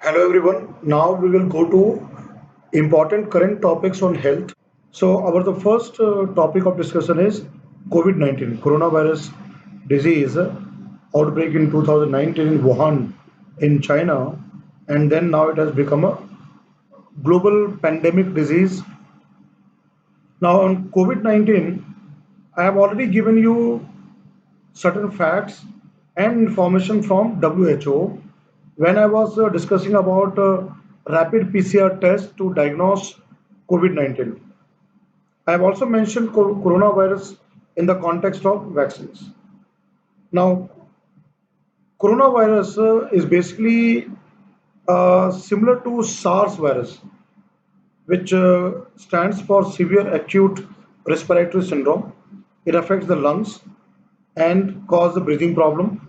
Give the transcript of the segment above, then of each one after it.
Hello everyone. Now we will go to important current topics on health. So our the first topic of discussion is COVID-19, coronavirus disease outbreak in 2019 in Wuhan in China, and then now it has become a global pandemic disease. Now on COVID-19, I have already given you certain facts and information from WHO when I was discussing about rapid PCR test to diagnose COVID-19. I have also mentioned coronavirus in the context of vaccines. Now, coronavirus is basically similar to SARS virus, which stands for severe acute respiratory syndrome. It affects the lungs and cause the breathing problem.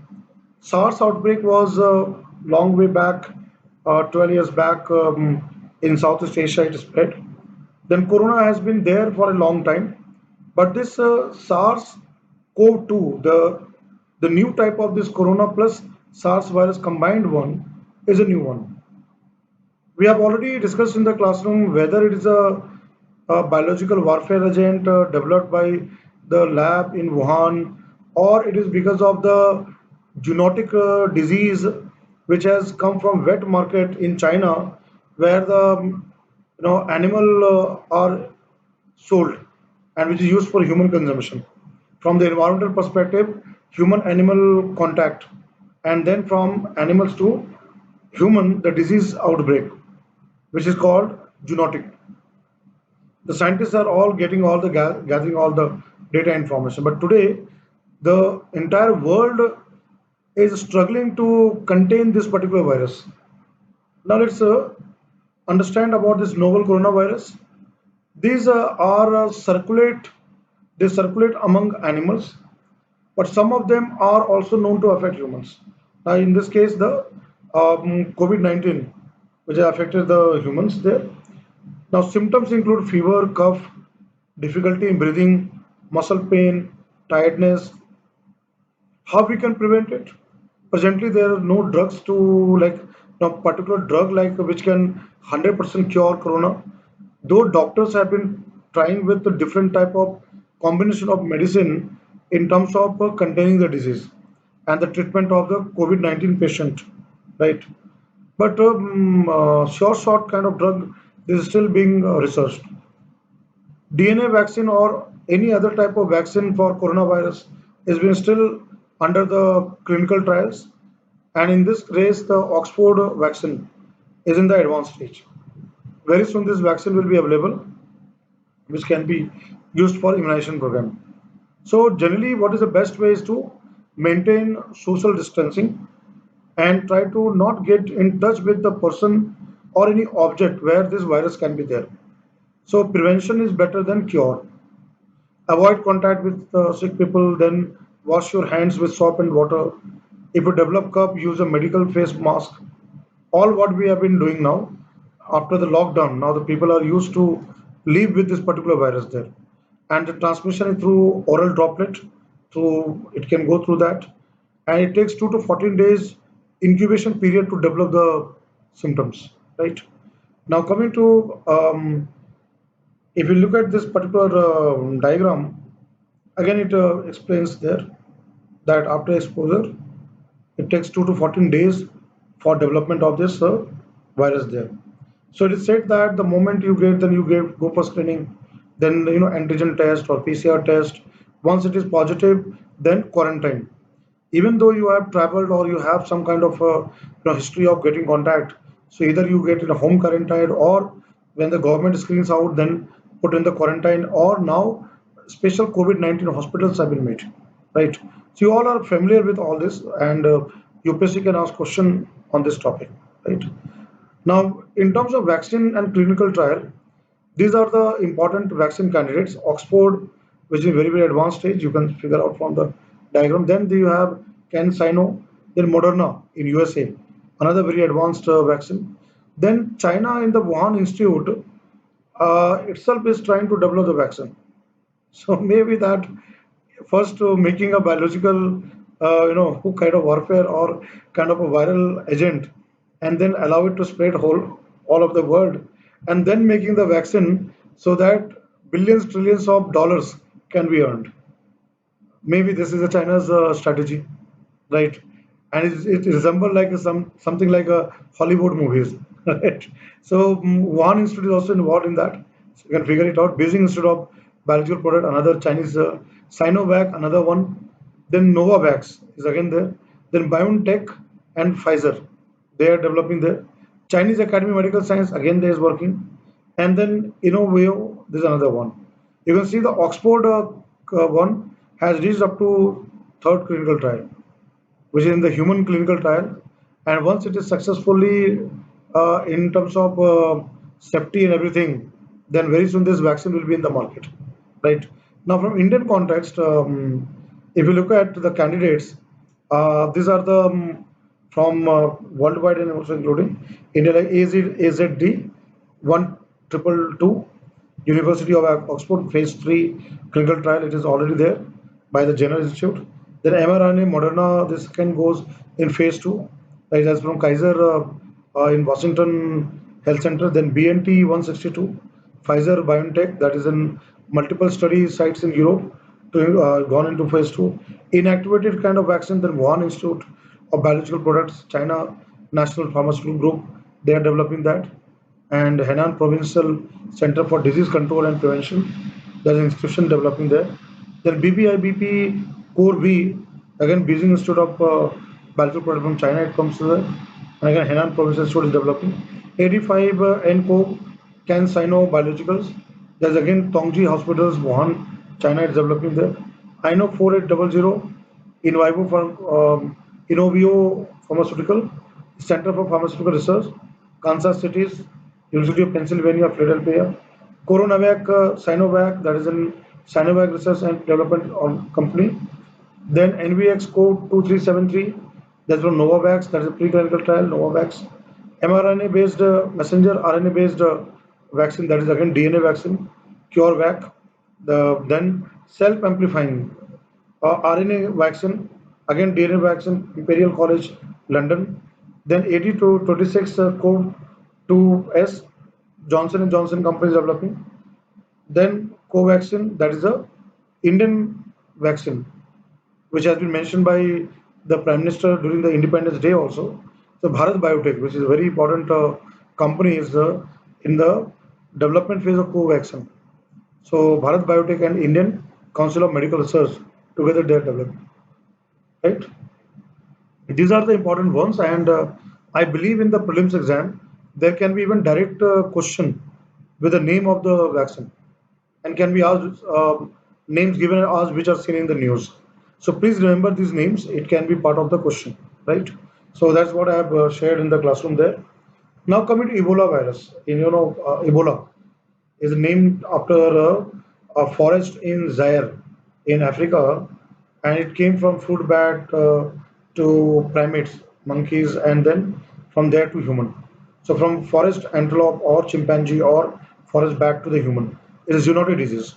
SARS outbreak was a long way back, 12 years back in Southeast Asia it spread. Then Corona has been there for a long time. But this SARS-CoV-2, the new type of this Corona plus SARS virus combined one, is a new one. We have already discussed in the classroom whether it is a biological warfare agent developed by the lab in Wuhan, or it is because of the zoonotic disease which has come from wet market in China, where the animal are sold and which is used for human consumption. From the environmental perspective, human animal contact, and then from animals to human, the disease outbreak, which is called zoonotic. The scientists are all getting all the gathering all the data information, but today the entire world is struggling to contain this particular virus. Now let's understand about this novel coronavirus. These are circulate, they circulate among animals, but some of them are also known to affect humans. Now in this case the COVID-19, which has affected the humans there. Now, symptoms include fever, cough, difficulty in breathing, muscle pain, tiredness. How we can prevent it? Presently, there are no drugs to like no particular drug like which can 100% cure corona. Though doctors have been trying with a different type of combination of medicine in terms of containing the disease and the treatment of the COVID-19 patient, right? But short kind of drug is still being researched. DNA vaccine or any other type of vaccine for coronavirus is being still under the clinical trials, and in this race, the Oxford vaccine is in the advanced stage. Very soon, this vaccine will be available, which can be used for immunization program. So, generally, what is the best way is to maintain social distancing and try to not get in touch with the person or any object where this virus can be there. So prevention is better than cure. Avoid contact with sick people, then wash your hands with soap and water. If you develop cough, use a medical face mask. All what we have been doing now after the lockdown. Now the people are used to live with this particular virus there, and the transmission is through oral droplet. Through it can go through that, and it takes 2 to 14 days incubation period to develop the symptoms. Right now, coming to if you look at this particular diagram, again it explains there that after exposure, it takes 2 to 14 days for development of this virus there. So it is said that the moment you get, then you get go for screening, then antigen test or PCR test. Once it is positive, then quarantine. Even though you have traveled or you have some kind of history of getting contact, so either you get in a home quarantine, or when the government screens out, then put in the quarantine, or now special COVID-19 hospitals have been made, right? So you all are familiar with all this, and UPSC can ask question on this topic, right? Now, in terms of vaccine and clinical trial, these are the important vaccine candidates. Oxford, which is very advanced stage, you can figure out from the diagram. Then you have CanSino, then Moderna in USA, another very advanced vaccine. Then China in the Wuhan Institute itself is trying to develop the vaccine. So maybe that first making a biological, kind of warfare or kind of a viral agent and then allow it to spread all of the world, and then making the vaccine so that billions, trillions of dollars can be earned. Maybe this is a China's strategy, right? And it resembles like something like a Hollywood movies, right? So Wuhan Institute is also involved in that. So you can figure it out. Beijing Institute of Biological Product, another Chinese, Sinovac, another one. Then Novavax is again there. Then BioNTech and Pfizer, they are developing there. Chinese Academy of Medical Science again there is working, and then Innovio, there's another one. You can see the Oxford one has reached up to third clinical trial, which is in the human clinical trial. And once it is successfully in terms of safety and everything, then very soon this vaccine will be in the market, right? Now, from Indian context, if you look at the candidates, these are the from worldwide and also including India, like AZD 1222, University of Oxford phase 3 clinical trial. It is already there by the Jenner Institute. Then mRNA Moderna, this second goes in phase 2. Like that's from Kaiser in Washington Health Center. Then BNT 162, Pfizer BioNTech, that is in multiple study sites in Europe to gone into phase 2. Inactivated kind of vaccine, then Wuhan Institute of Biological Products, China National Pharmaceutical Group, they are developing that. And Henan Provincial Center for Disease Control and Prevention, there's an institution developing there. Then BPIBP Core V, again Beijing Institute of Biological Product from China, it comes to there. And again Henan Provincial Institute is developing. 85 NCO CanSino Biologicals, there's again Tongji Hospitals, Wuhan, China is developing there. I know 4800 Invivo from Innovio Pharmaceutical, Center for Pharmaceutical Research, Kansas City, University of Pennsylvania, Philadelphia. Coronavac, Sinovac, that is in Sinovac Research and Development Company. Then NVX code 2373, that's from Novavax, that is a preclinical trial, Novavax. mRNA based messenger RNA based vaccine, that is again DNA vaccine, CureVac. Then self amplifying RNA vaccine, again DNA vaccine, Imperial College London. Then 80 to 26 code 2S, Johnson and Johnson company is developing. Then Covaxin, that is a Indian vaccine, which has been mentioned by the Prime Minister during the Independence Day also. So Bharat Biotech, which is a very important company, is in the development phase of Covaxin. So Bharat Biotech and Indian Council of Medical Research together they are developing, right? These are the important ones, and I believe in the prelims exam there can be even direct question with the name of the vaccine, and can be asked names given as which are seen in the news. So please remember these names. It can be part of the question, right? So that's what I have shared in the classroom there. Now coming to Ebola virus, Ebola is named after a forest in Zaire in Africa, and it came from fruit bat to primates, monkeys, and then from there to human. So from forest antelope or chimpanzee or forest bat to the human, it is zoonotic disease,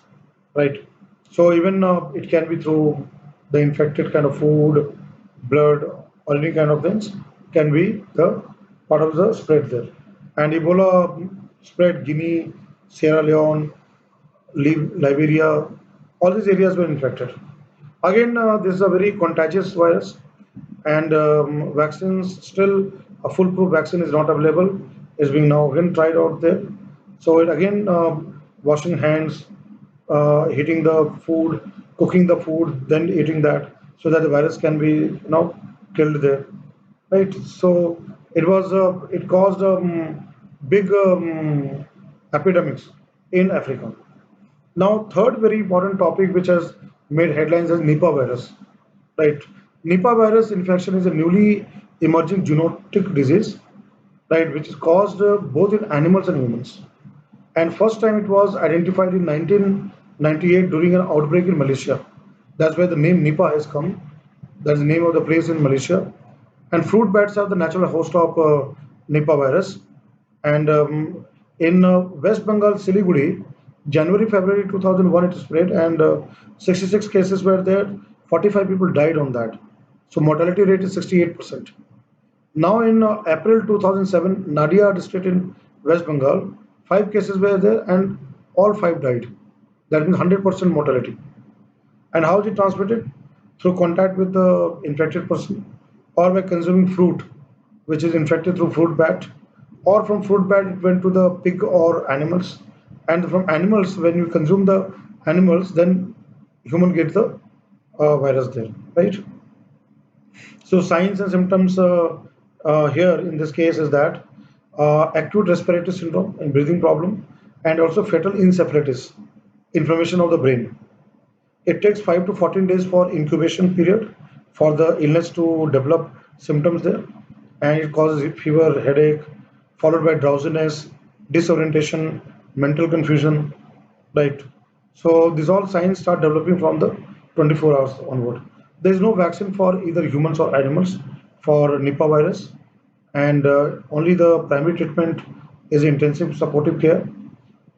right? So even it can be through the infected kind of food, blood, or any kind of things can be the part of the spread there. And Ebola spread Guinea, Sierra Leone, Liberia, all these areas were infected. Again, this is a very contagious virus, and vaccines still a foolproof vaccine is not available. Is being now again tried out there. So it again washing hands, heating the food, cooking the food, then eating that, so that the virus can be killed there, right? So it caused big epidemics in Africa. Now, third very important topic which has made headlines is Nipah virus, right? Nipah virus infection is a newly emerging zoonotic disease, right, which is caused both in animals and humans. And first time it was identified in 1998 during an outbreak in Malaysia. That's where the name Nipah has come. That's the name of the place in Malaysia. And fruit bats are the natural host of Nipah virus. And in West Bengal, Siliguri, January, February 2001, it spread, and 66 cases were there. 45 people died on that. So mortality rate is 68%. Now, in April 2007, Nadia district in West Bengal, five cases were there and all five died. That means 100% mortality. And how is it transmitted? Through contact with the infected person, or by consuming fruit, which is infected through fruit bat, or from fruit bat it went to the pig or animals, and from animals when you consume the animals, then human get the virus there, right? So signs and symptoms here in this case is that acute respiratory syndrome and breathing problem, and also fatal encephalitis, inflammation of the brain. It takes 5 to 14 days for incubation period for the illness to develop symptoms there, and it causes fever, headache, followed by drowsiness, disorientation, mental confusion, right? So these all signs start developing from the 24 hours onward. There is no vaccine for either humans or animals for Nipah virus, and only the primary treatment is intensive supportive care.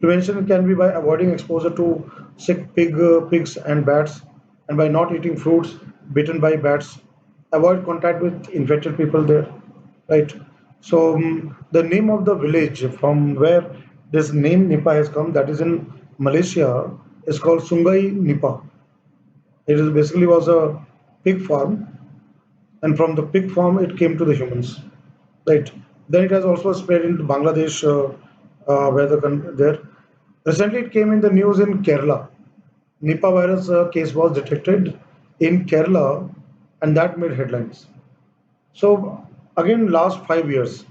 Prevention can be by avoiding exposure to sick pigs and bats, and by not eating fruits bitten by bats. Avoid contact with infected people there, right? So the name of the village from where this name Nipah has come, that is in Malaysia, is called Sungai Nipah. It is basically was a pig farm, and from the pig farm it came to the humans, right? Then it has also spread into Bangladesh, where there. Recently, it came in the news in Kerala. Nipah virus case was detected in Kerala, and that made headlines. So again, last 5 years,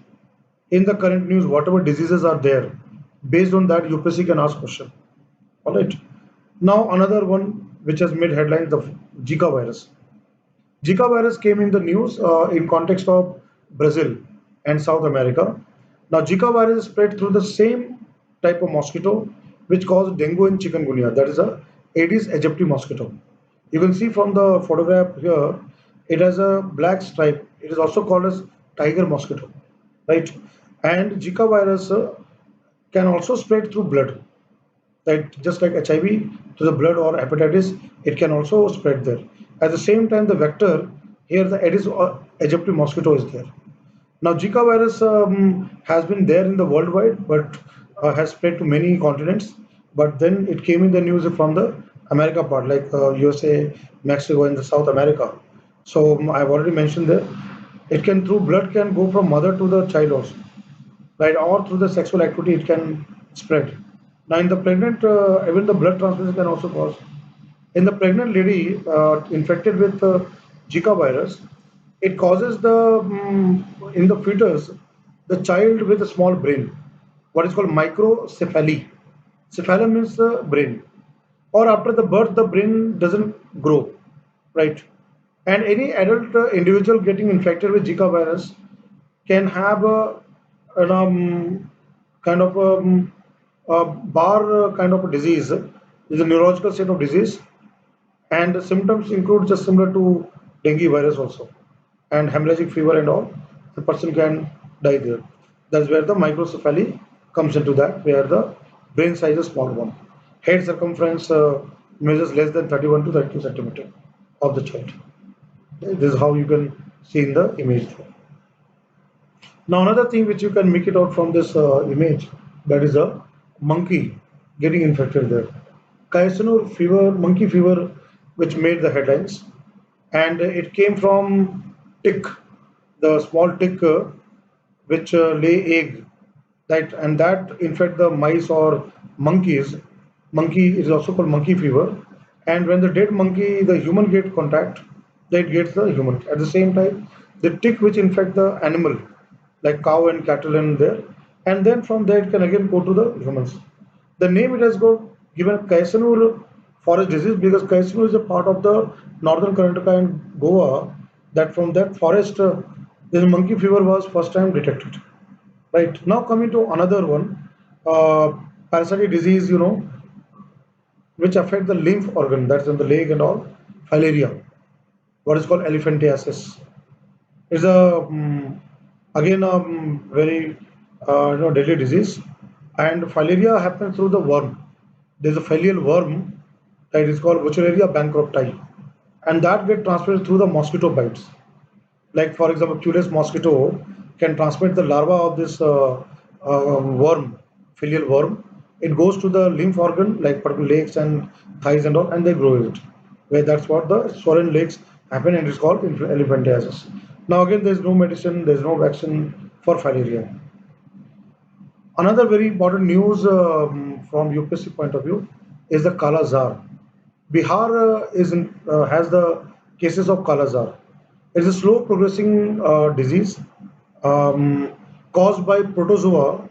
in the current news, whatever diseases are there, based on that, UPSC can ask question. All right. Now another one which has made headlines, the Zika virus. Zika virus came in the news in context of Brazil and South America. Now, Zika virus is spread through the same type of mosquito which caused dengue and chikungunya. That is a Aedes aegypti mosquito. You can see from the photograph here, it has a black stripe. It is also called as tiger mosquito, right? And Zika virus can also spread through blood, that just like HIV to the blood or hepatitis, it can also spread there. At the same time, the vector here, the Aedes aegypti mosquito is there. Now, Zika virus has been there in the worldwide, but has spread to many continents. But then it came in the news from the America part, like USA, Mexico, and the South America. So I've already mentioned there. It can through blood can go from mother to the child also, right? Or through the sexual activity, it can spread. Now, in the pregnant, even the blood transfusion can also cause. In the pregnant lady infected with Zika virus, it causes the in the fetus, the child with a small brain, what is called microcephaly. Cephala means the brain, or after the birth, the brain doesn't grow, right? And any adult individual getting infected with Zika virus can have an, kind of a bar kind of a disease, is a neurological state of disease, and the symptoms include just similar to dengue virus also, and hemorrhagic fever and all. The person can die there. That's where the microcephaly comes into that, where the brain size is small one. Head circumference measures less than 31 to 32 centimeter of the child. This is how you can see in the image. Now another thing which you can make it out from this image, that is a monkey getting infected there. Kaisanur fever, monkey fever, which made the headlines, and it came from tick, the small tick which lay egg, that and that infect the mice or monkeys. Monkey is also called monkey fever, and when the dead monkey, the human get contact, that gets the human. At the same time, the tick which infect the animal, like cow and cattle and there, and then from there it can again go to the humans. The name it has got given Kaisanur forest disease because Kaisanur is a part of the northern Karnataka and Goa. That from that forest, this monkey fever was first time detected. Right now, coming to another one, parasitic disease, which affect the lymph organ, that's in the leg and all, filaria, what is called elephantiasis. It's a again a very deadly disease, and filaria happens through the worm. There's a filial worm that is called Wuchereria bankrupti, and that get transmitted through the mosquito bites. Like for example, Culex mosquito can transmit the larva of this worm, filial worm. It goes to the lymph organ, like particular legs and thighs and all, and they grow it. Where that's what the swollen legs happen, and it's called elephantiasis. Now again, there's no medicine, there's no vaccine for filaria. Another very important news from UPSC point of view is the Kala Azar. Bihar has the cases of Kala Azar. It's a slow progressing disease um, caused by protozoa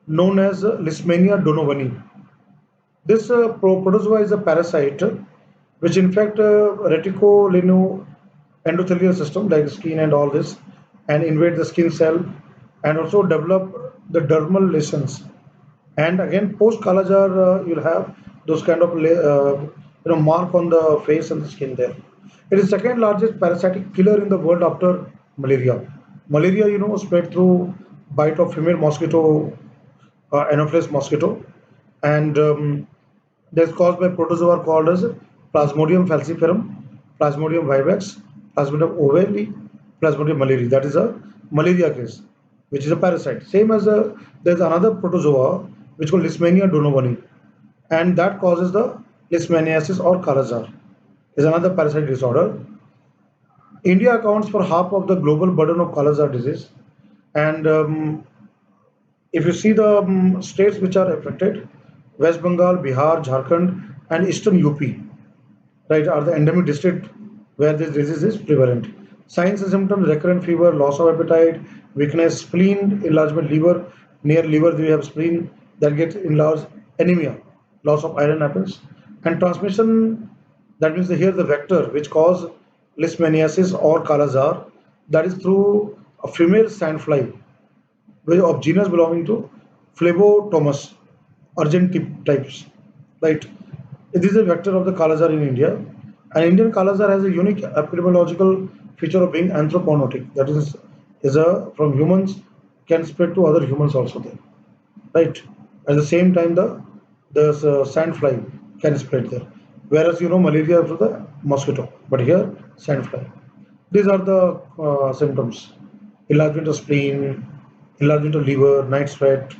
known as Leishmania donovani. This protozoa is a parasite which infect reticulino endothelial system like skin and all this, and invade the skin cell, and also develop the dermal lesions. And again, post Kalajar, you'll have those kind of mark on the face and the skin there. It is second largest parasitic killer in the world after malaria. Malaria, spread through bite of female mosquito, Anopheles mosquito, and that's caused by protozoa called as Plasmodium falciparum, Plasmodium vivax, Plasmodium ovale, Plasmodium malariae. That is a malaria case, which is a parasite. Same as there's another protozoa which called Leishmania donovani, and that causes the leishmaniasis or Kala-Azar. Is another parasite disorder. India accounts for half of the global burden of Kala-Azar disease, and if you see the states which are affected, West Bengal, Bihar, Jharkhand, and Eastern UP, right, are the endemic district where this disease is prevalent. Signs and symptoms: recurrent fever, loss of appetite, weakness, spleen, enlargement, liver. Near liver, we have spleen that gets enlarged, anemia, loss of iron happens, and transmission. That means here the vector which cause leishmaniasis or Kala-Azar, that is through a female sandfly of genus belonging to Phlebotomus urgent types. Right. This is a vector of the Kala-Azar in India. An Indian Kala-Azar has a unique epidemiological feature of being anthropootic. That is a from humans can spread to other humans also there. Right. At the same time, the sandfly can spread there. Whereas malaria through the mosquito, but here sandfly. These are the symptoms: enlargement of spleen, enlargement of liver, night sweat,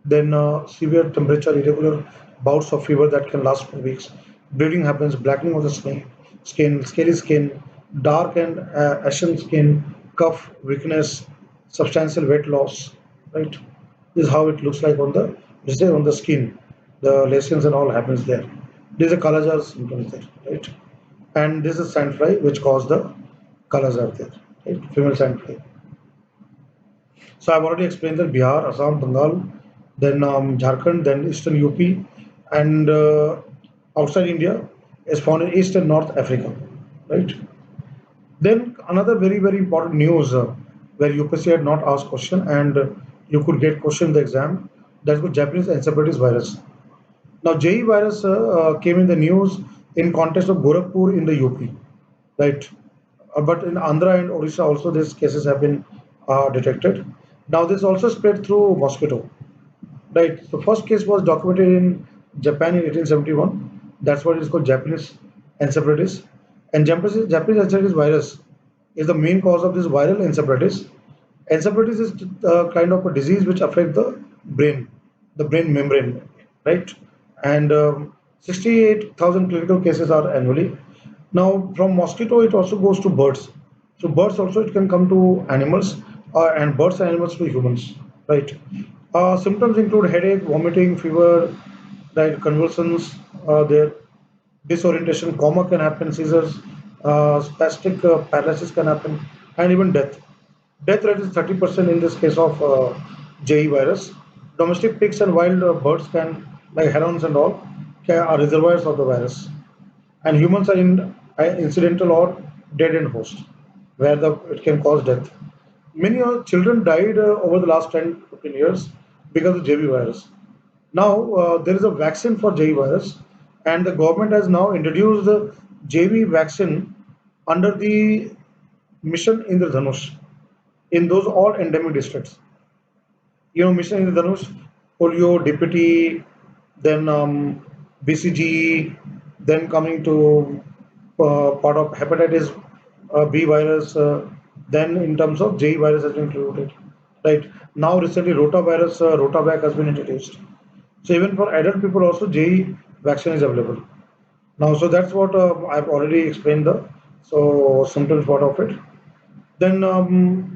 then severe temperature, irregular bouts of fever that can last for weeks. Bleeding happens, blackening of the skin, scaly skin, dark and ashen skin, cough, weakness, substantial weight loss. Right, this is how it looks like on the skin. The lesions and all happens there. These are Kala-Azar symptoms there, right? And this is sandfly which cause the Kala-Azar there, right? Female sandfly. So I've already explained that Bihar, Assam, Bengal, then Jharkhand, then Eastern UP, and outside India is found in East and North Africa, right? Then another very very important news where UPSC had not asked question, and you could get question in the exam. That's the Japanese encephalitis virus. Now JE virus came in the news in context of Gorakhpur in the UP, right? But in Andhra and Odisha also these cases have been detected. Now this also spread through mosquito. Right. The first case was documented in Japan in 1871. That's what is called Japanese encephalitis. And Japanese encephalitis virus is the main cause of this viral encephalitis. Encephalitis is kind of a disease which affects brain, the brain membrane, right? And 68,000 clinical cases are annually. Now, from mosquito, it also goes to birds. So, birds also it can come to animals, and birds and animals to humans, right? Symptoms include headache, vomiting, fever, right, convulsions, there, disorientation, coma can happen, seizures, spastic paralysis can happen, and even death. Death rate is 30% in this case of JE virus. Domestic pigs and wild birds can, like herons and all, are reservoirs of the virus, and humans are incidental or dead end host, where it can cause death. Many children died over the last 10 to 15 years because of JV virus. Now there is a vaccine for JV virus, and the government has now introduced the JV vaccine under the Mission Indradhanush in those all endemic districts. Mission Indradhanush, polio, DPT, then BCG, then coming to part of hepatitis B virus. Then in terms of JE virus has been included. Right. Now recently rotavirus, Rotavac has been introduced. So even for adult people also JE vaccine is available. Now, so that's what I've already explained the so symptoms part of it. Then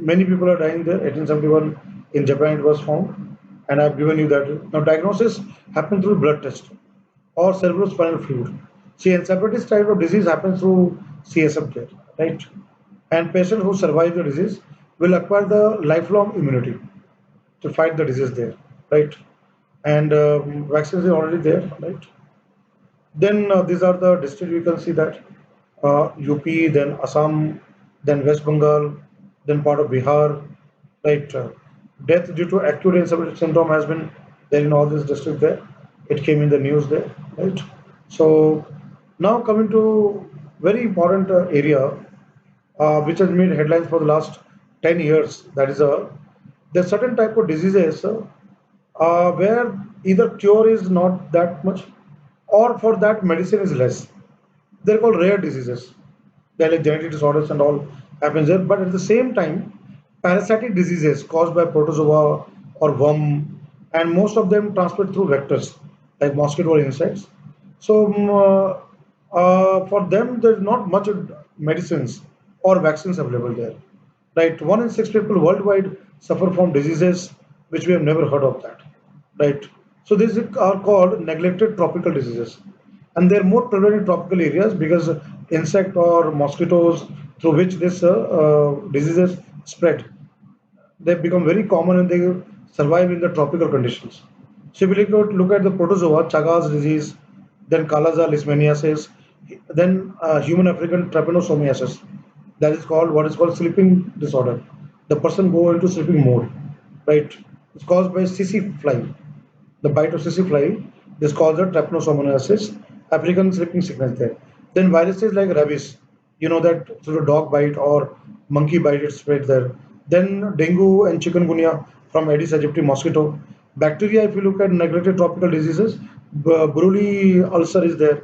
many people are dying there. 1871 in Japan it was found, and I've given you that. Now diagnosis happens through blood test or cerebrospinal fluid. See, encephalitis type of disease happens through CSF there, right? And patients who survive the disease will acquire the lifelong immunity to fight the disease there, right? And vaccines are already there, right? Then these are the districts you can see that UP, then Assam, then West Bengal, then part of Bihar, right? Death due to acute encephalitis syndrome has been there in all these districts there. It came in the news there, right? So now coming to very important area which has made headlines for the last 10 years. That is there's certain type of diseases where either cure is not that much or for that medicine is less. They're called rare diseases. They're like genetic disorders and all happens there. But at the same time, parasitic diseases caused by protozoa or worm, and most of them transmitted through vectors like mosquito or insects. So for them, there's not much medicines or vaccines available there. Right, 1 in 6 people worldwide suffer from diseases which we have never heard of that. Right, so these are called neglected tropical diseases, and they're more prevalent in tropical areas because insect or mosquitoes through which this diseases spread, they become very common and they survive in the tropical conditions. So if you look at the protozoa, Chagas disease, then Kala-Azar leishmaniasis, then human African trypanosomiasis. That is called what is called sleeping disorder. The person go into sleeping mode, right? It's caused by CC fly. The bite of CC fly is called the trypanosomiasis, African sleeping sickness there. Then viruses like rabies, you know that through a dog bite or monkey bite it spread there. Then dengue and chikungunya from Aedes aegypti mosquito. Bacteria, if you look at neglected tropical diseases, Buruli ulcer is there.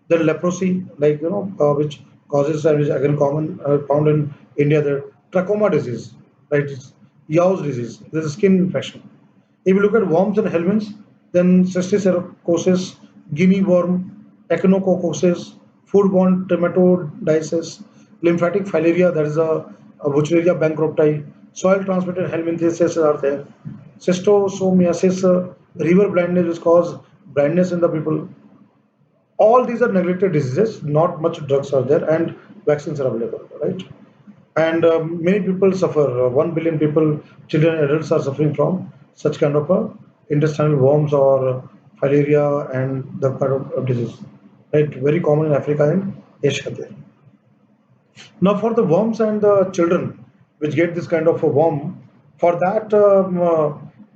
Then leprosy, like which causes and which again common found in India there. Trachoma disease, right? It's Yow's disease. There's a skin infection. If you look at worms and helminths, then cysticercosis, guinea worm, echinococcosis, foodborne dermatodiasis, lymphatic filaria, that is a Wuchereria bankrupti, soil transmitted helminthiasis are there, schistosomiasis, river blindness which cause blindness in the people. All these are neglected diseases, not much drugs are there, and vaccines are available, right? And many people suffer. 1 billion people, children and adults, are suffering from such kind of intestinal worms or filaria and the kind of disease. Right, very common in Africa and Asia. There. Now, for the worms and the children which get this kind of a worm, for that,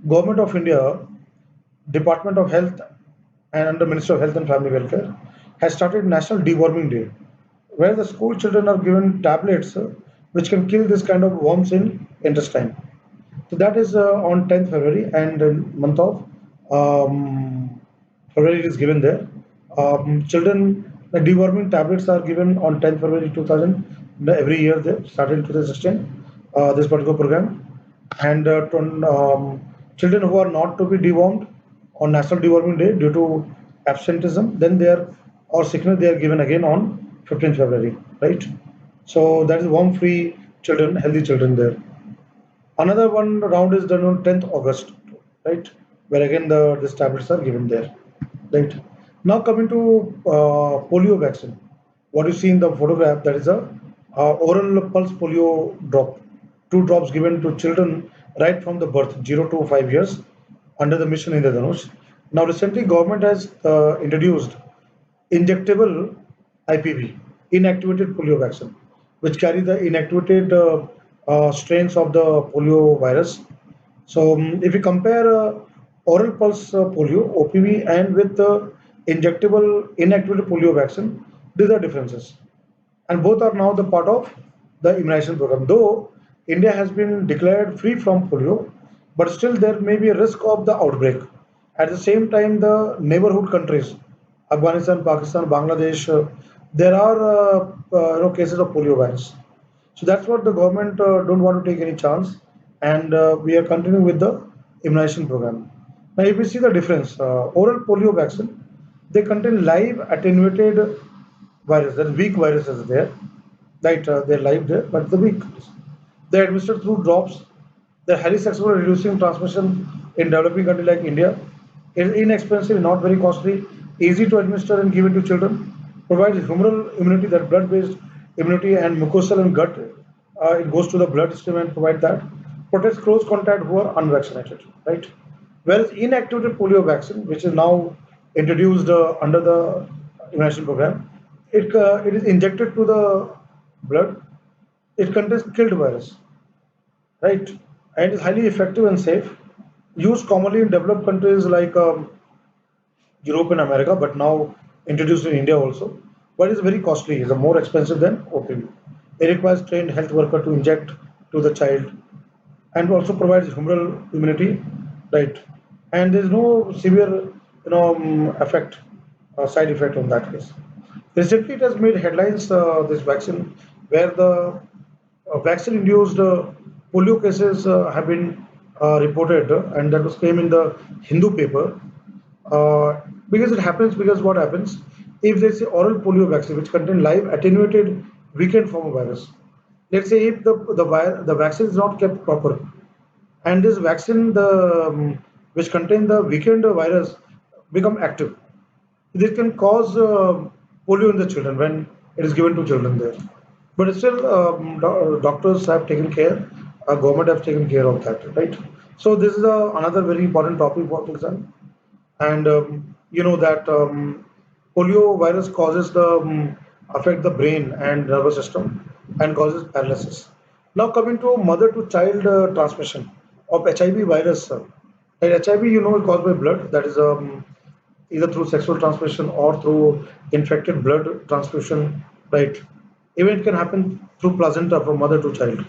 Government of India, Department of Health, and under Minister of Health and Family Welfare, has started National Deworming Day, where the school children are given tablets which can kill this kind of worms in intestine. So that is on 10th February, and in month of um, February it is given there. Children, the deworming tablets are given on 10th February 2000 every year. They started in 2016. This particular program, and children who are not to be dewormed on National Deworming Day due to absenteeism, then they are or sickness they are given again on 15th February, right? So that is worm-free children, healthy children there. Another one round is done on 10th August, right? Where again these tablets are given there, right? Now coming to polio vaccine. What you see in the photograph, that is a oral pulse polio drop. Two drops given to children right from the birth, 0 to 5 years, under the mission Indradhanush. Now recently government has introduced injectable IPV, inactivated polio vaccine, which carry the inactivated strains of the polio virus. So, if you compare oral pulse polio (OPV) and with the injectable inactivated polio vaccine, these are differences, and both are now the part of the immunization program. Though India has been declared free from polio, but still there may be a risk of the outbreak. At the same time, the neighborhood countries, Afghanistan, Pakistan, Bangladesh, there are cases of polio virus. So that's what the government don't want to take any chance, and we are continuing with the immunization program. Now, if we see the difference, oral polio vaccine, they contain live attenuated virus, that weak viruses there, right? They're live there, but the weak. They're administered through drops. They're highly successful at reducing transmission in developing countries like India. It is inexpensive, not very costly, easy to administer and give it to children. Provides humoral immunity, that blood-based immunity, and mucosal and gut. It goes to the bloodstream and provide that. Protects close contact who are unvaccinated, right? Whereas inactivated polio vaccine, which is now introduced under the immunization program, it is injected to the blood. It contains killed virus, right? And is highly effective and safe. Used commonly in developed countries like Europe and America, but now introduced in India also. But it's very costly. It's more expensive than OPV. It requires trained health worker to inject to the child, and also provides humoral immunity, right? And there's no severe, effect, side effect on that case. Recently, it has made headlines. This vaccine, where the vaccine-induced polio cases have been reported, and that was came in the Hindu paper. Because it happens, because what happens if there's a oral polio vaccine which contain live attenuated weakened form of virus. Let's say if the vaccine is not kept proper, and this vaccine which contain the weakened virus become active, this can cause polio in the children when it is given to children there. But still, doctors have taken care, government have taken care of that, right? So this is another very important topic for exam. And you know that polio virus causes the affect the brain and nervous system and causes paralysis. Now coming to mother to child transmission of HIV virus. And HIV, is caused by blood, that is either through sexual transmission or through infected blood transfusion, right? Even it can happen through placenta from mother to child.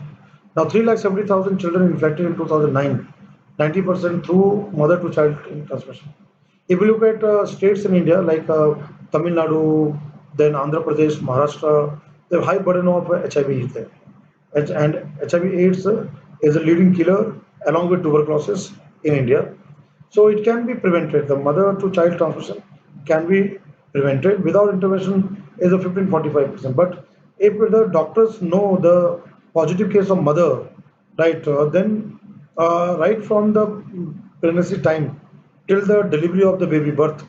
Now, 3,70,000 children infected in 2009, 90% through mother to child transmission. If you look at states in India like Tamil Nadu, then Andhra Pradesh, Maharashtra, they have high burden of HIV there. And HIV/AIDS is a leading killer along with tuberculosis in India. So it can be prevented. The mother to child transmission can be prevented without intervention is a 15-45%. But if the doctors know the positive case of mother, right, then right from the pregnancy time till the delivery of the baby birth,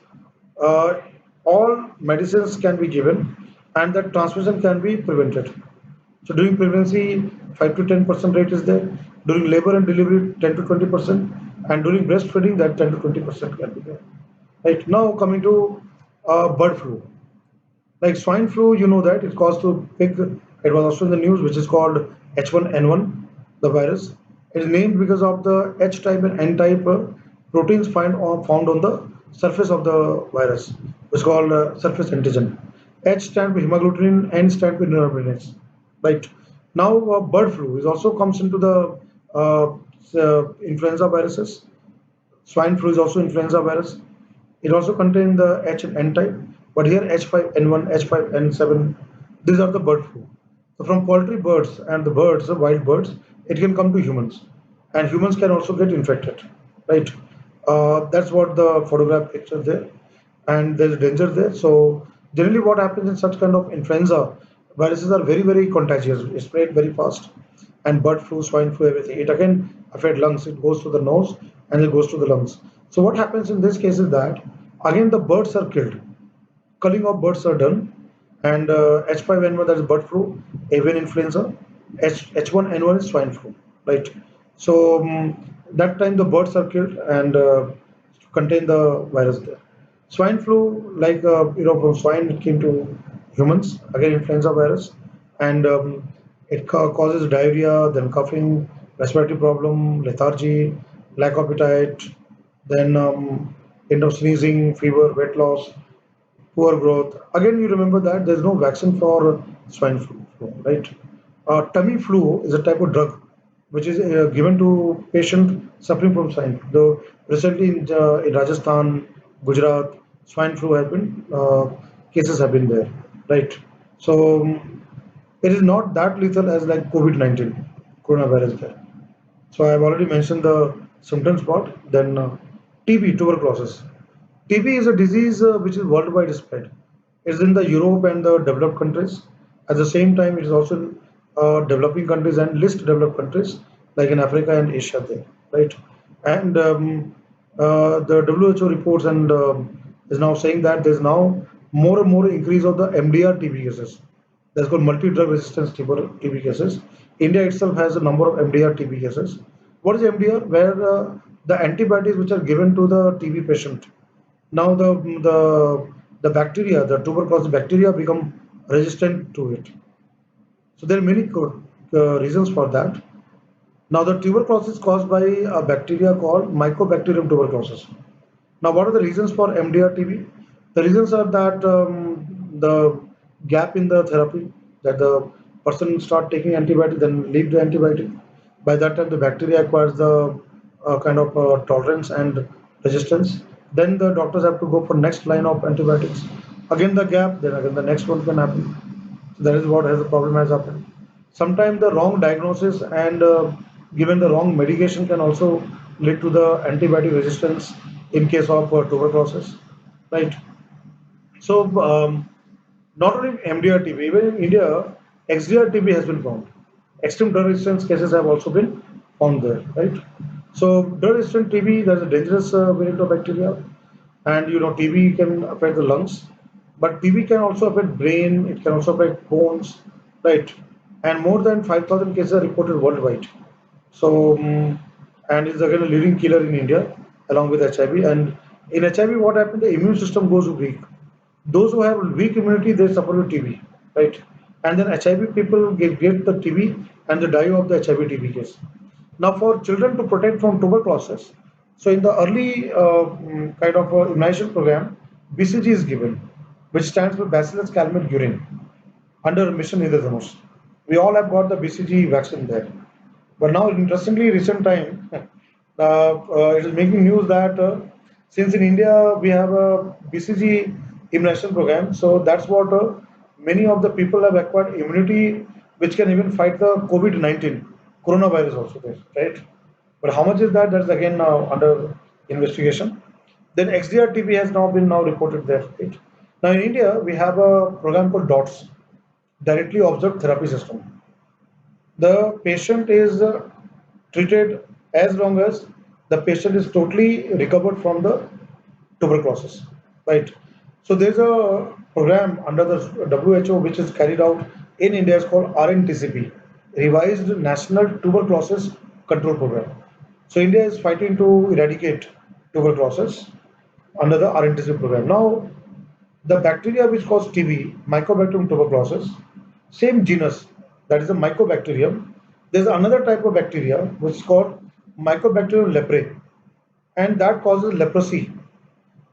uh, all medicines can be given and the transmission can be prevented. So during pregnancy, 5 to 10% rate is there. During labor and delivery, 10 to 20%, and during breastfeeding, that 10 to 20% can be there. Right now, coming to bird flu. Like swine flu, you know that it's caused to pig. It was also in the news, which is called H1N1, the virus. It is named because of the H type and N type proteins found on the surface of the virus, which is called surface antigen. H stands for hemagglutinin, N stands for neuraminidase. Right now, bird flu is also comes into the influenza viruses. Swine flu is also influenza virus. It also contains the H and N type, but here H5N1, H5N7, these are the bird flu. So from poultry birds and the birds, the wild birds, it can come to humans, and humans can also get infected, right? That's what the photograph picture there, and there's danger there. So generally, what happens in such kind of influenza viruses are very contagious. It spread very fast, and bird flu, swine flu, everything. It again affect lungs. It goes to the nose and it goes to the lungs. So what happens in this case is that again the birds are killed, culling of birds are done, and H5N1, that is bird flu, avian influenza, H1N1 is swine flu, right? So that time the birds are killed and contain the virus there. Swine flu, like from swine it came to humans, again influenza virus, and it causes diarrhea, then coughing, respiratory problem, lethargy, lack of appetite, then sneezing, fever, weight loss, poor growth. Again, you remember that there's no vaccine for swine flu, right? Tamiflu is a type of drug which is given to patient suffering from swine flu. Though recently in Rajasthan, Gujarat, swine flu has been cases have been there, right? So It is not that lethal as like COVID-19, coronavirus there. So I have already mentioned the symptoms part. Then TB, tuberculosis. TB is a disease which is worldwide spread. It's in the Europe and the developed countries. At the same time, it is also in developing countries and least developed countries like in Africa and Asia there, right? And the WHO reports and is now saying that there's now more and more increase of the MDR TB cases. That's called multi-drug resistance TB cases. India itself has a number of MDR TB cases. What is MDR? Where the antibiotics which are given to the TB patient, now the bacteria, the tuberculosis bacteria become resistant to it. So there are many reasons for that. Now the tuberculosis is caused by a bacteria called Mycobacterium tuberculosis. Now, what are the reasons for MDR-TB? The reasons are that the gap in the therapy, that the person start taking antibiotic, then leave the antibiotic. By that time, the bacteria acquires the kind of tolerance and resistance. Then the doctors have to go for next line of antibiotics. Again the gap, then again the next one can happen. So that is what has the problem has happened. Sometimes the wrong diagnosis and given the wrong medication can also lead to the antibiotic resistance in case of tuberculosis, right? So not only MDR-TB, even in India, XDR-TB has been found. Extreme drug resistance cases have also been found there, right? So drug resistant TB, there's a dangerous variant of bacteria, and TB can affect the lungs, but TB can also affect brain. It can also affect bones, right? And more than 5,000 cases are reported worldwide. So, and it's again a leading killer in India along with HIV. And in HIV, what happens? The immune system goes weak. Those who have weak immunity, they suffer with TB, right? And then HIV people get the TB and they die of the HIV TB case. Now, for children to protect from tuberculosis, so in the early kind of immunization program, BCG is given, which stands for Bacillus calmette-guerin, under Mission Indradhanush. We all have got the BCG vaccine there. But now, interestingly, recent time, it is making news that since in India we have a BCG immunization program, so that's what many of the people have acquired immunity, which can even fight the COVID-19, coronavirus also there, right? But how much is that? That's again now under investigation. Then XDR TB has now been now reported there, right? Now in India, we have a program called DOTS, Directly Observed Therapy System. The patient is treated as long as the patient is totally recovered from the tuberculosis, right? So there's a program under the WHO which is carried out in India. It's called RNTCP, Revised National Tuberculosis Control Program. So India is fighting to eradicate tuberculosis under the RNTCP program. Now the bacteria which cause TB, Mycobacterium tuberculosis, same genus, that is a Mycobacterium. There's another type of bacteria which is called Mycobacterium leprae, and that causes leprosy.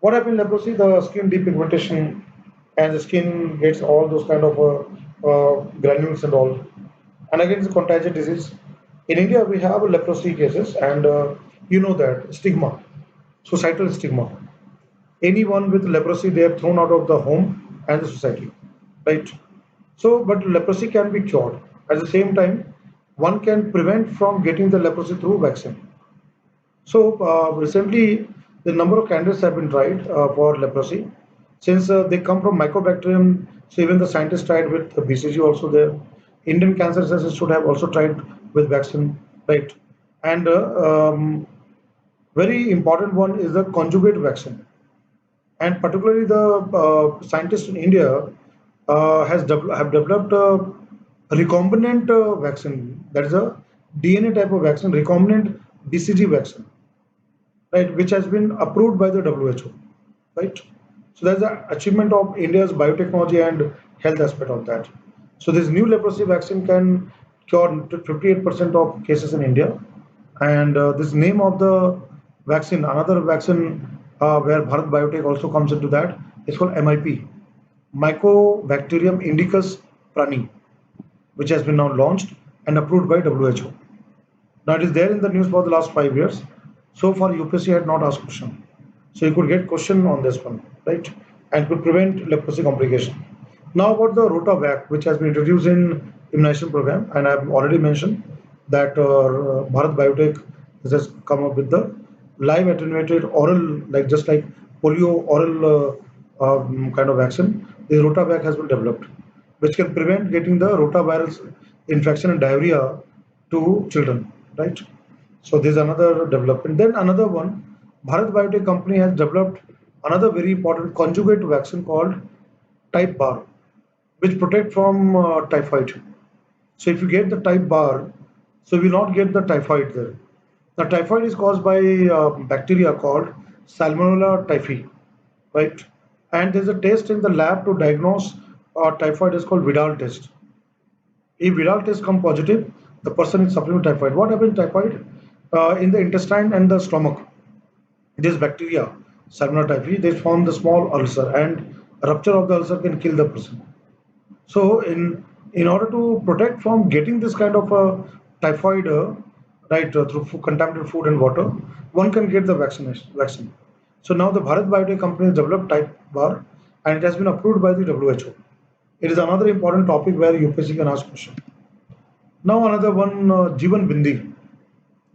What happens in leprosy? The skin depigmentation, and the skin gets all those kind of granules and all. And again, it's a contagious disease. In India, we have leprosy cases, and you know that stigma, societal stigma. Anyone with leprosy, they are thrown out of the home and the society, right? So, but leprosy can be cured. At the same time, one can prevent from getting the leprosy through vaccine. So recently, the number of candidates have been tried for leprosy. Since they come from Mycobacterium, so even the scientists tried with BCG also there. Indian Cancer Society should have also tried with vaccine, right? And very important one is the conjugate vaccine. And particularly the scientists in India have developed a recombinant vaccine. That is a DNA type of vaccine, recombinant BCG vaccine, right, which has been approved by the WHO, right? So that's the achievement of India's biotechnology and health aspect of that. So this new leprosy vaccine can cure 58% of cases in India, and this name of the vaccine, another vaccine where Bharat Biotech also comes into that, is called MIP, Mycobacterium indicus prani, which has been now launched and approved by WHO. Now it is there in the news for the last 5 years. So far UPSC had not asked question. So you could get question on this one, right? And could prevent leprosy complication. Now about the Rotavac, which has been introduced in immunization program, and I've already mentioned that Bharat Biotech has come up with the live attenuated oral, like just like polio oral kind of vaccine. The Rotavac has been developed, which can prevent getting the rotavirus infection and diarrhea to children, right? So there's another development. Then another one, Bharat Biotech company has developed another very important conjugate vaccine called Type Bar, which protect from typhoid. So if you get the type bar, so you will not get the typhoid there. The typhoid is caused by bacteria called Salmonella typhi, right? And there's a test in the lab to diagnose typhoid is called Vidal test. If Vidal test come positive, the person is suffering with typhoid. What happens in typhoid? In the intestine and the stomach, this bacteria, Salmonella typhi, they form the small ulcer, and rupture of the ulcer can kill the person. So in order to protect from getting this kind of a typhoid, right, through contaminated food and water, one can get the vaccine. So now the Bharat Biotech company has developed Type Bar, and it has been approved by the WHO. It is another important topic where UPSC can ask question. Now another one, Jeevan Bindi,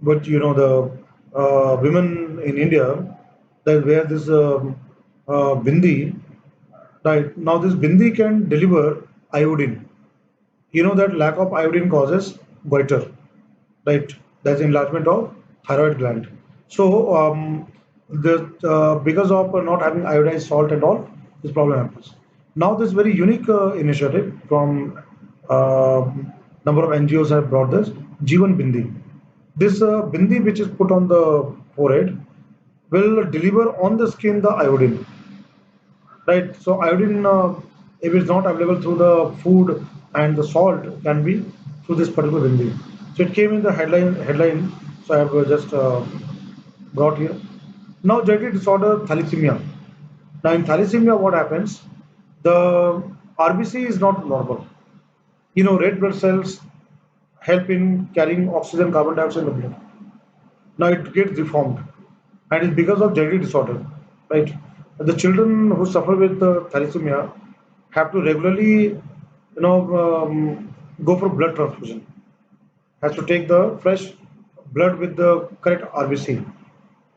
but you know the women in India that wear this bindi. Right now, this bindi can deliver iodine. You know that lack of iodine causes goiter, right? That's enlargement of thyroid gland. So, because of not having iodized salt and all, this problem happens. Now, this very unique initiative from uh, number of NGOs have brought this Jeevan Bindi. This bindi, which is put on the forehead, will deliver on the skin the iodine. Right. So iodine, if it's not available through the food and the salt, can be through this particular bindi. So it came in the headline. So I have just brought here. Now genetic disorder thalassemia. Now in thalassemia, what happens? The RBC is not normal. You know, red blood cells help in carrying oxygen, carbon dioxide in the blood. Now it gets deformed, and it's because of genetic disorder, right? The children who suffer with thalassemia have to regularly, go for blood transfusion. Has to take the fresh blood with the correct RBC.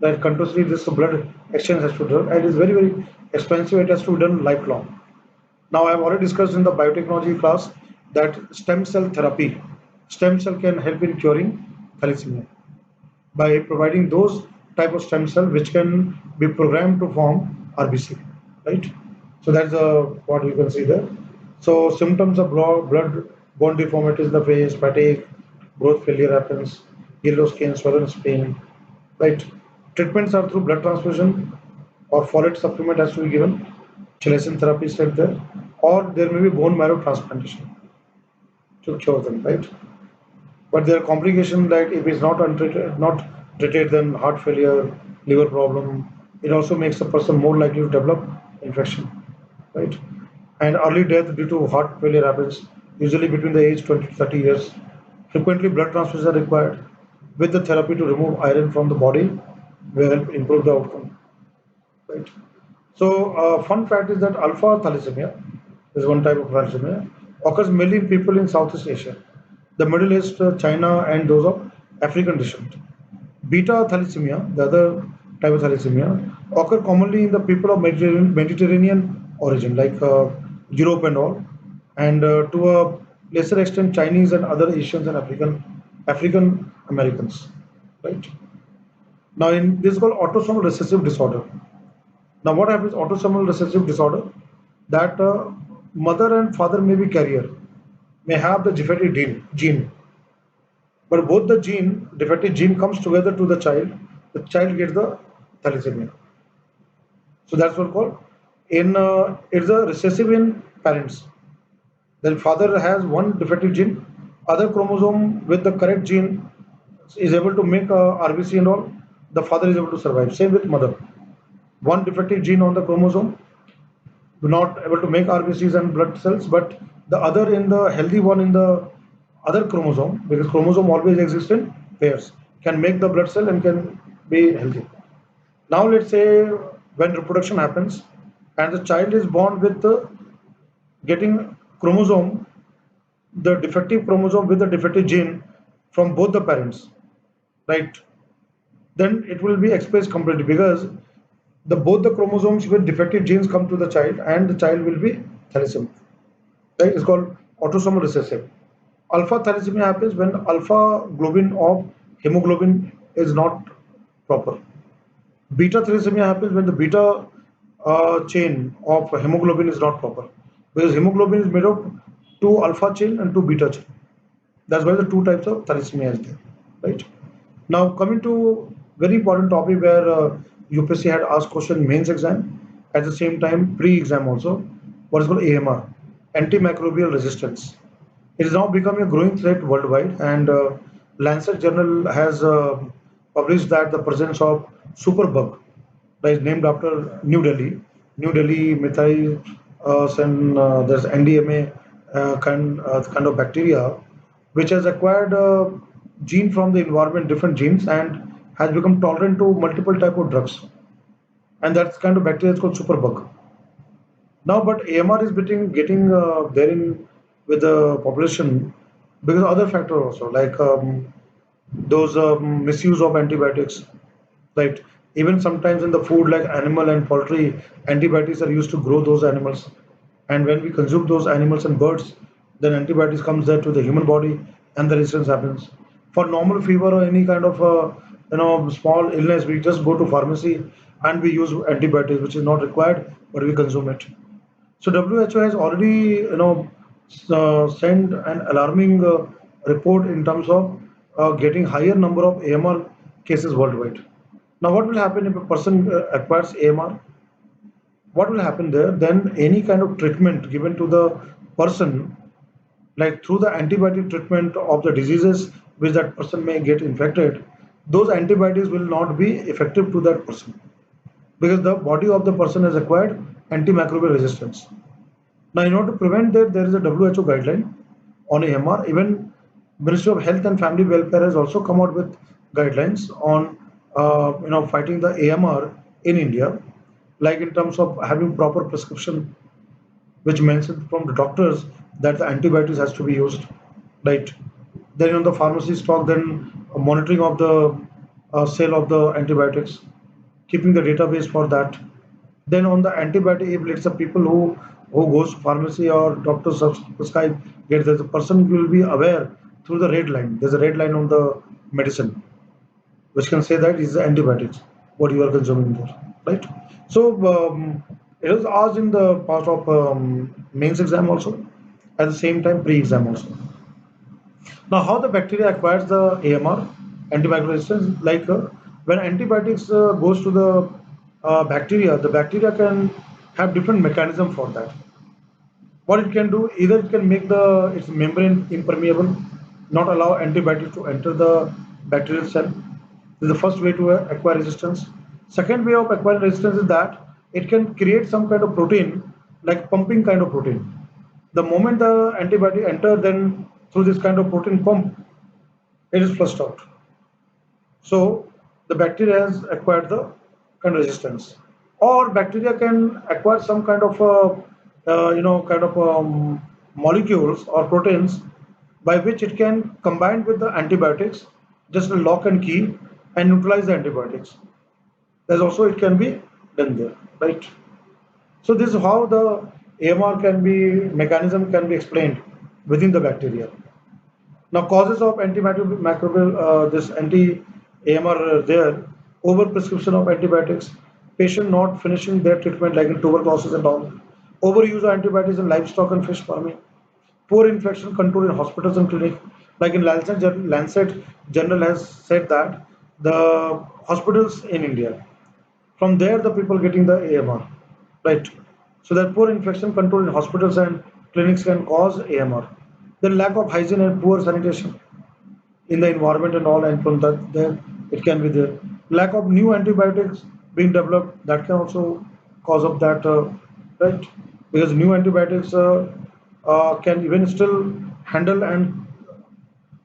That continuously this blood exchange has to be done, and it's very very expensive. It has to be done lifelong. Now I have already discussed in the biotechnology class that stem cell therapy, stem cell can help in curing thalassemia by providing those type of stem cell which can be programmed to form RBC, right? So that's what you can see there. So symptoms of blood bone deformities in the face, fatigue, growth failure happens, yellow skin, swollen spleen, right? Treatments are through blood transfusion or folate supplement has to be given. Chelation therapy is said there, or there may be bone marrow transplantation to cure them, right? But there are complications like if it's not untreated, not treated, then heart failure, liver problem. It also makes a person more likely to develop infection, right? And early death due to heart failure happens usually between the age 20 to 30 years. Frequently, blood transfusions are required with the therapy to remove iron from the body will help improve the outcome, right? So, fun fact is that alpha thalassemia is one type of thalassemia occurs mainly in people in Southeast Asia, the Middle East, China, and those of African descent. Beta thalassemia, the other type of thalassemia, occur commonly in the people of Mediterranean origin, like Europe and all, and to a lesser extent Chinese and other Asians and African Americans, right? Now, in this is called autosomal recessive disorder. Now, what happens? Autosomal recessive disorder that mother and father may be carrier, may have the defective gene, but both the defective gene comes together to the child. The child gets the thalassemia. So that's what called in it's a recessive in parents. Then father has one defective gene, other chromosome with the correct gene is able to make RBC and all. The father is able to survive. Same with mother. One defective gene on the chromosome not able to make RBCs and blood cells, but the other in the healthy one in the other chromosome, because chromosome always exists in pairs, can make the blood cell and can be healthy. Now let's say when reproduction happens and the child is born with getting chromosome the defective chromosome with the defective gene from both the parents, right? Then it will be expressed completely because the both the chromosomes with defective genes come to the child and the child will be thalassemia, right? It's called autosomal recessive. Alpha thalassemia happens when alpha globin of hemoglobin is not proper. Beta thalassemia happens when the beta chain of hemoglobin is not proper because hemoglobin is made of two alpha chain and two beta chain. That's why the two types of thalassemia is there, right? Now coming to very important topic where UPSC had asked question mains exam at the same time pre-exam also, what is called AMR, antimicrobial resistance. It is now becoming a growing threat worldwide, and Lancet Journal has published that the presence of superbug, that is named after New Delhi methyl and there's NDMA kind of bacteria, which has acquired gene from the environment, different genes, and has become tolerant to multiple type of drugs. And that's kind of bacteria is called superbug. Now, but AMR is getting therein with the population because of other factors also, like those misuse of antibiotics, right? Even sometimes in the food, like animal and poultry, antibiotics are used to grow those animals. And when we consume those animals and birds, then antibiotics comes there to the human body, and the resistance happens. For normal fever or any kind of small illness, we just go to pharmacy and we use antibiotics, which is not required, but we consume it. So WHO has already, sent an alarming report in terms of getting higher number of AMR cases worldwide. Now, what will happen if a person acquires AMR? What will happen there? Then any kind of treatment given to the person, like through the antibiotic treatment of the diseases which that person may get infected, those antibiotics will not be effective to that person because the body of the person has acquired antimicrobial resistance. Now, in order to prevent that, there is a WHO guideline on AMR. Even Ministry of Health and Family Welfare has also come out with guidelines on fighting the AMR in India, like in terms of having proper prescription, which mentions from the doctors that the antibiotics has to be used, right? Then on the pharmacy stock, then monitoring of the sale of the antibiotics, keeping the database for that. Then on the antibiotic, if let's say people who goes to pharmacy or doctors prescribe, get the person will be aware through the red line. There's a red line on the medicine which can say that is the antibiotics what you are consuming there, right? So it was asked in the past of mains exam also, at the same time pre-exam also. Now, how the bacteria acquires the AMR, antibacterial resistance, like when antibiotics goes to the bacteria can have different mechanism for that. What it can do, either it can make the its membrane impermeable, not allow antibiotic to enter the bacterial cell. This is the first way to acquire resistance. Second way of acquiring resistance is that it can create some kind of protein, like pumping kind of protein. The moment the antibiotic enter, then through this kind of protein pump, it is flushed out. So the bacteria has acquired the kind of resistance, or bacteria can acquire some kind of molecules or proteins by which it can combine with the antibiotics, just a lock and key, and neutralize the antibiotics. There's also it can be done there, right? So this is how the AMR can be mechanism can be explained within the bacteria. Now, causes of antimicrobial this anti-AMR are there: over prescription of antibiotics, patient not finishing their treatment like in tuberculosis and all, overuse of antibiotics in livestock and fish farming, poor infection control in hospitals and clinics. Like in Lancet Journal has said that the hospitals in India, from there the people getting the AMR, right? So that poor infection control in hospitals and clinics can cause AMR. Then lack of hygiene and poor sanitation in the environment and all, and from that there it can be there. Lack of new antibiotics being developed, that can also cause of that, right? Because new antibiotics can even still handle and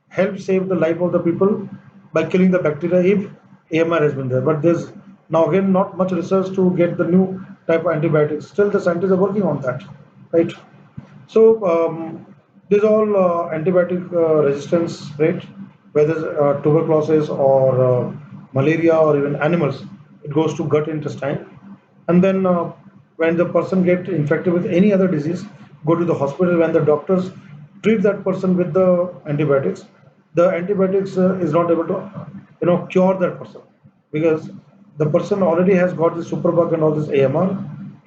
help save the life of the people by killing the bacteria if AMR has been there. But there's now again not much research to get the new type of antibiotics. Still, the scientists are working on that, right? So These all antibiotic resistance rate, whether tuberculosis or malaria or even animals, it goes to gut intestine, and then when the person get infected with any other disease, go to the hospital. When the doctors treat that person with the antibiotics, the antibiotics is not able to cure that person, because the person already has got the superbug and all this AMR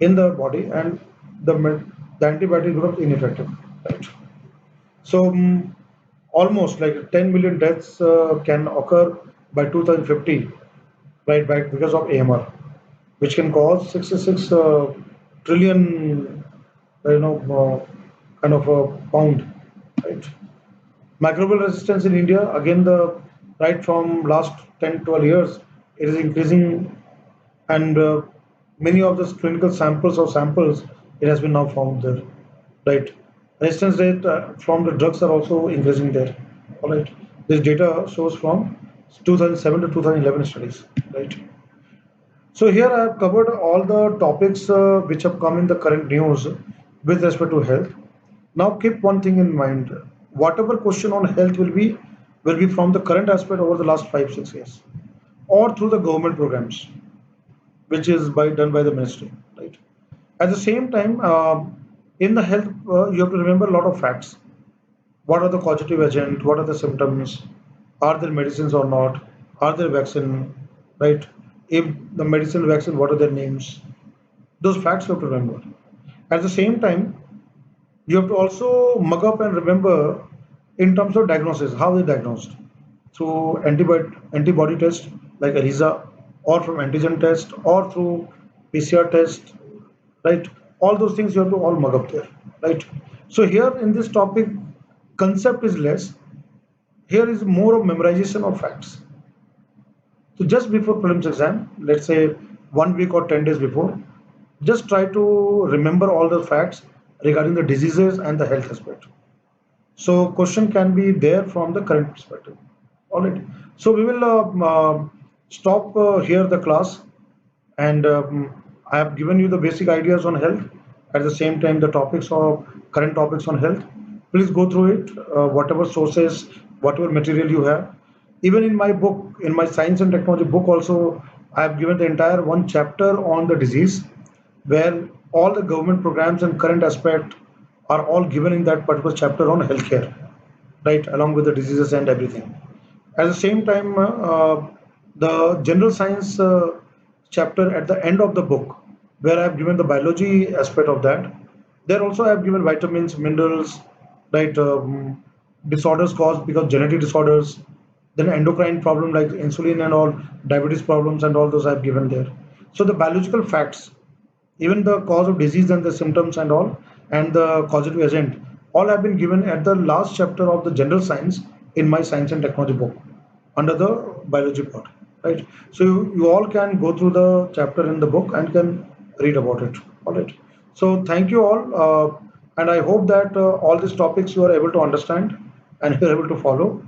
in the body, and the antibiotic becomes ineffective, right? So almost like 10 million deaths can occur by 2050, right, back because of AMR, which can cause 66 trillion, kind of a pound, right? Microbial resistance in India, again, the right from last 10, 12 years, it is increasing, and many of the clinical samples it has been now found there, right? Resistance rate from the drugs are also increasing there, all right? This data shows from 2007 to 2011 studies, right? So here I have covered all the topics which have come in the current news with respect to health. Now keep one thing in mind: whatever question on health will be from the current aspect over the last 5 6 years, or through the government programs, which is done by the ministry, right? At the same time, in the health, you have to remember a lot of facts. What are the causative agent? What are the symptoms? Are there medicines or not? Are there vaccine? Right? If the medicine vaccine, what are their names? Those facts you have to remember. At the same time, you have to also mug up and remember in terms of diagnosis, how they diagnosed through antibody test like ELISA, or from antigen test, or through PCR test, right? All those things you have to all mug up there, right? So here in this topic, concept is less. Here is more of memorization of facts. So just before prelims exam, let's say 1 week or 10 days before, just try to remember all the facts regarding the diseases and the health aspect. So question can be there from the current perspective. All right. So we will stop here the class, and I have given you the basic ideas on health. At the same time, the topics of current topics on health. Please go through it, whatever sources, whatever material you have. Even in my book, in my science and technology book, also I have given the entire one chapter on the disease, where all the government programs and current aspect are all given in that particular chapter on healthcare, right, along with the diseases and everything. At the same time, the general science chapter at the end of the book, where I have given the biology aspect of that, there also I have given vitamins, minerals, right, disorders caused because genetic disorders, then endocrine problem like insulin and all, diabetes problems and all those I have given there. So the biological facts, even the cause of disease and the symptoms and all, and the causative agent, all have been given at the last chapter of the general science in my science and technology book under the biology part, right? So you all can go through the chapter in the book and can read about it. All right. So thank you all, and I hope that all these topics you are able to understand and you are able to follow.